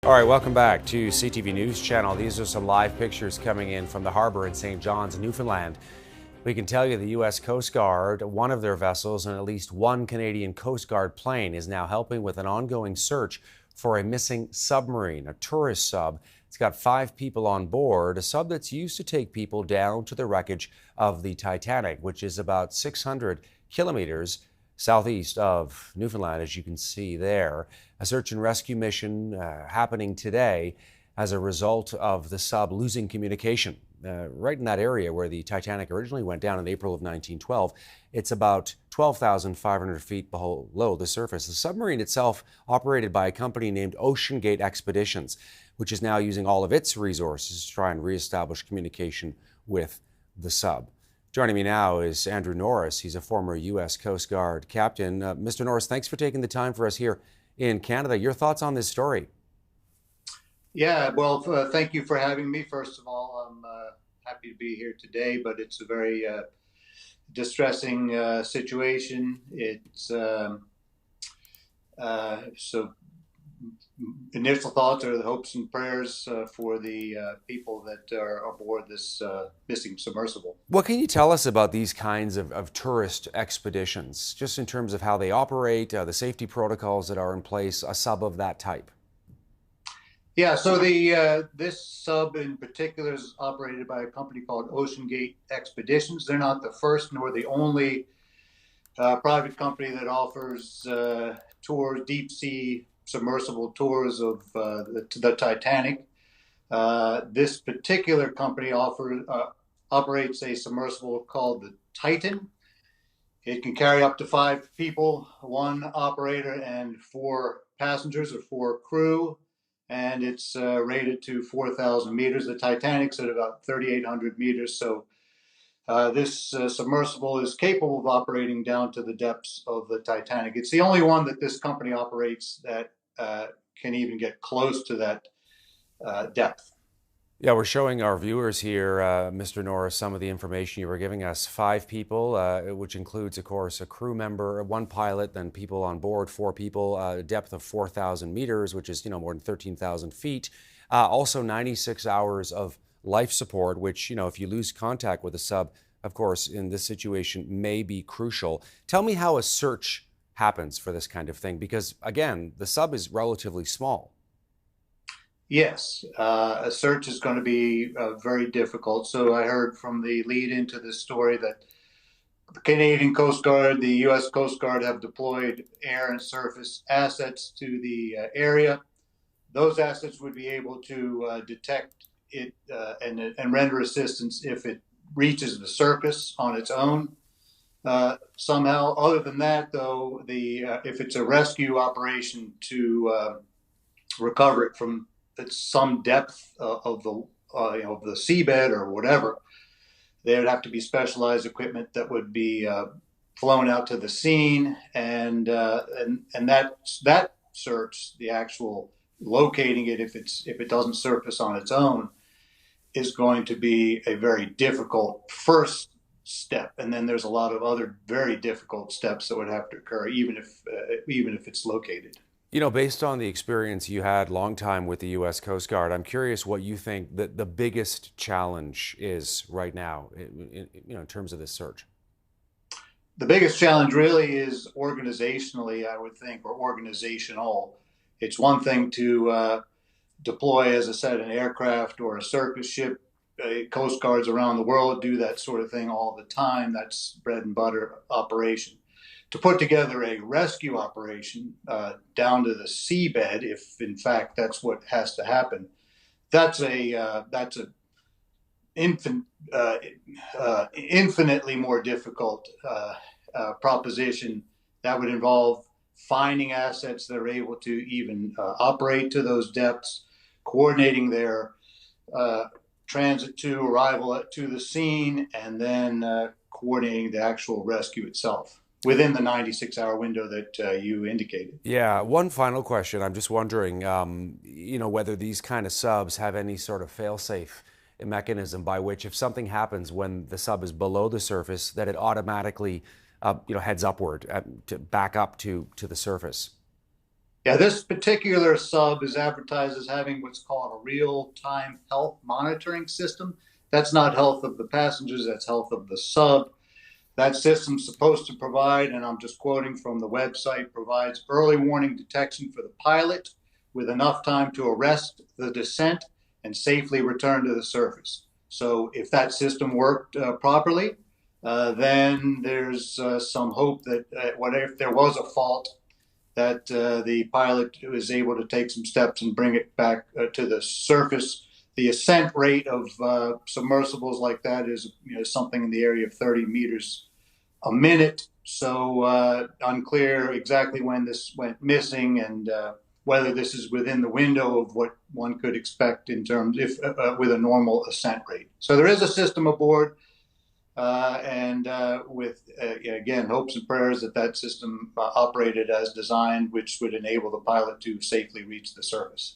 All right, welcome back to CTV News Channel. These are some live pictures coming in from the harbor in St. John's, Newfoundland. We can tell you the U.S. Coast Guard, one of their vessels, and at least one Canadian Coast Guard plane is now helping with an ongoing search for a missing submarine, a tourist sub. It's got 5 people on board, a sub that's used to take people down to the wreckage of the Titanic, which is about 600 kilometers southeast of Newfoundland, as you can see there. A search and rescue mission happening today as a result of the sub losing communication. Right in that area where the Titanic originally went down in April of 1912. It's about 12,500 feet below the surface. The submarine itself operated by a company named OceanGate Expeditions, which is now using all of its resources to try and reestablish communication with the sub. Joining me now is Andrew Norris. He's a former U.S. Coast Guard captain. Mr. Norris, thanks for taking the time for us here in Canada. Your thoughts on this story? Yeah, well, thank you for having me. First of all, I'm happy to be here today, but it's a very distressing situation. It's so initial thoughts are the hopes and prayers for the people that are aboard this missing submersible. What can you tell us about these kinds of tourist expeditions, just in terms of how they operate, the safety protocols that are in place, a sub of that type? Yeah, so the this sub in particular is operated by a company called OceanGate Expeditions. They're not the first nor the only private company that offers tours, deep sea submersible tours of the Titanic. This particular company operates a submersible called the Titan. It can carry up to 5 people, 1 operator and 4 passengers or 4 crew, and it's rated to 4,000 meters. The Titanic's at about 3,800 meters, so this submersible is capable of operating down to the depths of the Titanic. It's the only one that this company operates that can even get close to that depth. Yeah, we're showing our viewers here, Mr. Norris, some of the information you were giving us. 5 people, which includes, of course, a crew member, 1 pilot, then people on board, 4 people, a depth of 4,000 meters, which is, more than 13,000 feet. Also 96 hours of life support, which, if you lose contact with a sub, of course, in this situation may be crucial. Tell me how a search happens for this kind of thing, because, again, the sub is relatively small. Yes, a search is going to be very difficult. So I heard from the lead into this story that the Canadian Coast Guard, the U.S. Coast Guard have deployed air and surface assets to the area. Those assets would be able to detect it and render assistance if it reaches the surface on its own. Somehow, other than that, though, if it's a rescue operation to recover it from some depth of the seabed or whatever, there would have to be specialized equipment that would be flown out to the scene, and that search, the actual locating it if it doesn't surface on its own, is going to be a very difficult first step, and then there's a lot of other very difficult steps that would have to occur even if it's located. Based on the experience you had long time with the U.S. Coast Guard, I'm curious what you think that the biggest challenge is right now, in terms of this search. The biggest challenge really is organizationally, I would think, or organizational. It's one thing to deploy, as I said, an aircraft or a surface ship. Coast Guards around the world do that sort of thing all the time. That's bread and butter operation. To put together a rescue operation down to the seabed, if in fact that's what has to happen, that's an infinitely more difficult proposition. That would involve finding assets that are able to even operate to those depths, coordinating their transit to, arrival to the scene, and then coordinating the actual rescue itself within the 96-hour window that you indicated. Yeah, one final question. I'm just wondering, whether these kind of subs have any sort of fail-safe mechanism by which, if something happens when the sub is below the surface, that it automatically, heads upward to back up to the surface. Yeah, this particular sub is advertised as having what's called a real-time health monitoring system. That's not health of the passengers, that's health of the sub. That system's supposed to provide, and I'm just quoting from the website, provides early warning detection for the pilot with enough time to arrest the descent and safely return to the surface. So if that system worked properly, then there's some hope that what if there was a fault, that the pilot was able to take some steps and bring it back to the surface. The ascent rate of submersibles like that is something in the area of 30 meters a minute. So unclear exactly when this went missing and whether this is within the window of what one could expect in terms if with a normal ascent rate. So there is a system aboard. And with, again, hopes and prayers that that system operated as designed, which would enable the pilot to safely reach the surface.